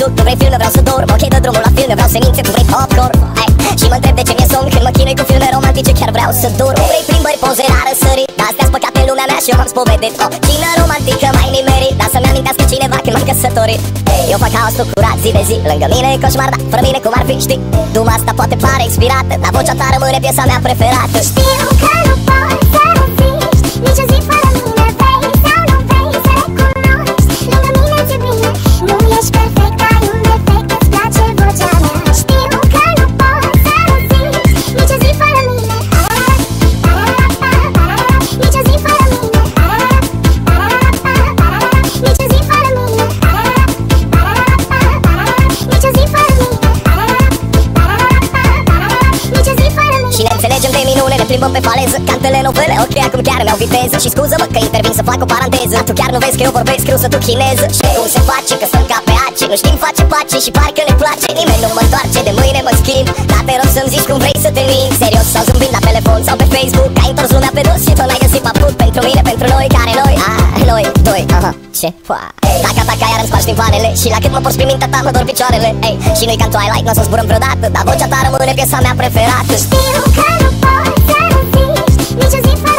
juc, tu vrei filme, vreau să dorm. Ok, dă drumul la filme, vreau semințe, tu vrei popcorn. Și mă întreb de ce mi-e somn când mă chinui cu filme romantice, chiar vreau să dorm. Vrei plimbări, poze la răsărit, de-astea-s păcate în lumea mea și eu am spovedit. O cină romantică mai nimerit, dar să-mi amintească cineva când m-am căsătorit. Eu fac haos, tu curat zi de zi, lângă mine e coșmar, dar fără mine cum ar fi, știi? Duma asta poate pare inspirată, dar vocea ta rămâne piesa mea preferată. Știu că nu poți să reziști nici o zi fără mine. Vrei sau nu vrei să recunoști, lângă mine ți-e bine. Nu ești perfect, ai un defect, îți place vocea mea. Știu că nu poți să reziști nici o zi fără mine. Nici o zi fără mine. Nici o zi fără mine. Nici o zi fără mine. Nici o zi fără mine. Și ne înțelegem de minune, ne plimbăm pe faleză ca în telenovele. Ok, acum chiar mi-au viteză și scuză-mă că intervin să fac o paranteză. Dar tu chiar nu vezi că eu vorbesc rusă, tu chineză. Și cum se face că stăm ca pe ace, nu știm face pace și parcă ne place. Nimeni nu mă întoarce, de mâine mă schimb. Dar te rog să-mi zici cum vrei să te mint. Serios sau zâmbind la telefon sau pe Facebook. Ai întors lumea pe dos și tot n-ai găsit paput. Pentru mine, pentru noi, care noi? Noi doi, aha, ce? Taca, iar îmi spargi timpanele. Și la cât mă porți prin mintea ta mă dor picioarele. Ei, și nu-i ca în Twilight, n-o să zburăm vreodată, dar vocea ta rămâne piesa mea preferată. Știu că nu poți să reziști nici o zi fără